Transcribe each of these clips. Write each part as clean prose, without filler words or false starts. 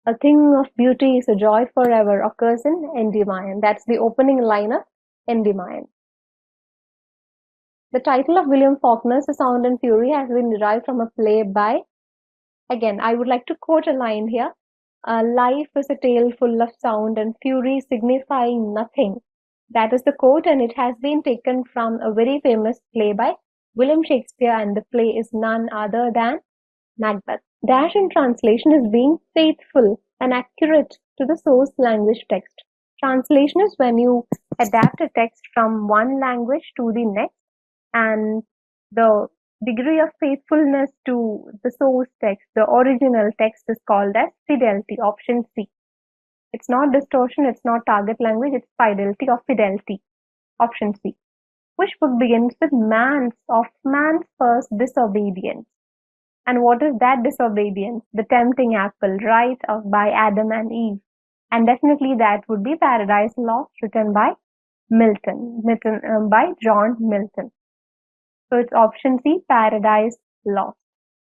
A thing of beauty is a joy forever occurs in Endymion. That's the opening line of Endymion. The title of William Faulkner's The Sound and Fury has been derived from a play by, again, I would like to quote a line here. Life is a tale full of sound and fury signifying nothing. That is the quote, and it has been taken from a very famous play by William Shakespeare, and the play is none other than Macbeth. Dash in translation is being faithful and accurate to the source language text. Translation is when you adapt a text from one language to the next, and the degree of faithfulness to the source text, the original text, is called as fidelity, option C. It's not distortion, it's not target language, it's fidelity or fidelity, option C. Which book begins with man's first disobedience? And what is that disobedience? The tempting apple, right, by Adam and Eve. And definitely that would be Paradise Lost, written by by John Milton. So it's option C, Paradise Lost.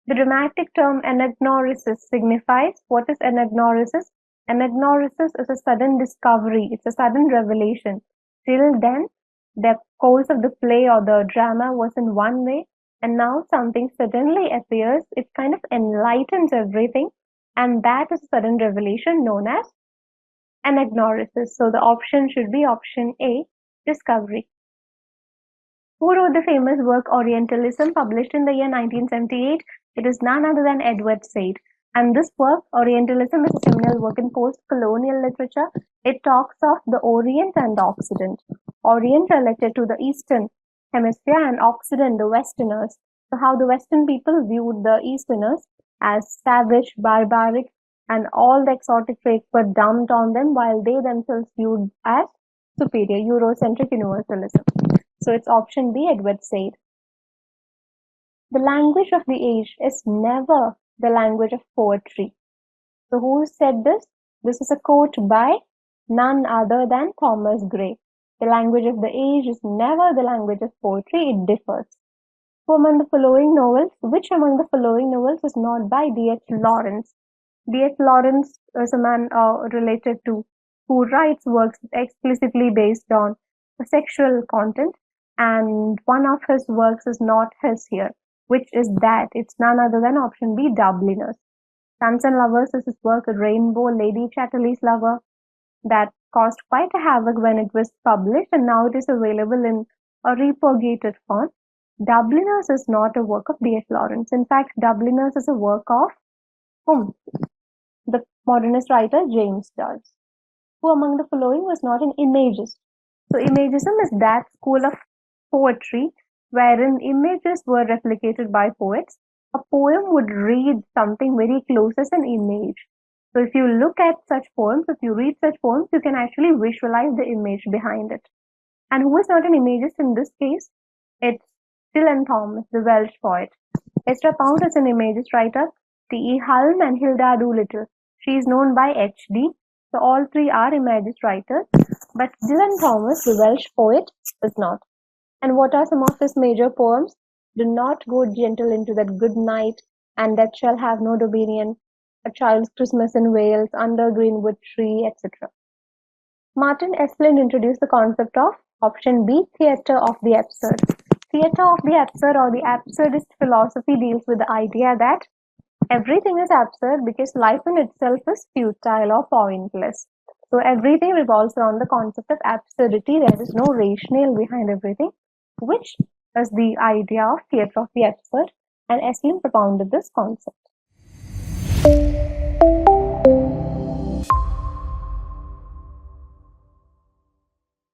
The dramatic term anagnorisis signifies, what is anagnorisis? Anagnorisis is a sudden discovery, it's a sudden revelation. Till then, the course of the play or the drama was in one way, and now something suddenly appears, it kind of enlightens everything, and that is a sudden revelation known as anagnorisis. So the option should be option A, discovery. Who wrote the famous work Orientalism, published in the year 1978? It is none other than Edward Said. And this work, Orientalism, is a seminal work in post-colonial literature. It talks of the Orient and the Occident. Orient related to the Eastern Hemisphere, and Occident, the Westerners. So how the Western people viewed the Easterners as savage, barbaric, and all the exotic traits were dumped on them, while they themselves viewed as superior, Eurocentric universalism. So it's option B, Edward Said. The language of the age is never the language of poetry. So who said this? This is a quote by none other than Thomas Gray. The language of the age is never the language of poetry, it differs. Which among the following novels is not by D.H. Lawrence? D.H. Lawrence is a man related to who writes works explicitly based on sexual content, and one of his works is not his here. Which is that? It's none other than option B, Dubliners. Sons and Lovers is his work Rainbow, Lady Chatterley's Lover, that caused quite a havoc when it was published, and now it is available in a repurgated form. Dubliners is not a work of D.H. Lawrence. In fact, Dubliners is a work of whom? The modernist writer James Joyce. Who among the following was not an imagist? So imagism is that school of poetry wherein images were replicated by poets. A poem would read something very close as an image. So if you look at such poems, if you read such poems, you can actually visualize the image behind it. And who is not an imagist in this case? It's Dylan Thomas, the Welsh poet. Ezra Pound is an imagist writer. T.E. Hulme and Hilda Doolittle. She is known by H.D. So all three are imagist writers. But Dylan Thomas, the Welsh poet, is not. And what are some of his major poems? Do Not Go Gentle into That Good Night, and That Shall Have No Dominion, A Child's Christmas in Wales, Under Greenwood Tree, etc. Martin Esslin introduced the concept of option B, theatre of the absurd. Theatre of the absurd or the absurdist philosophy deals with the idea that everything is absurd because life in itself is futile or pointless. So everything revolves around the concept of absurdity. There is no rationale behind everything, which is the idea of theatre of the absurd, and Esslin propounded this concept.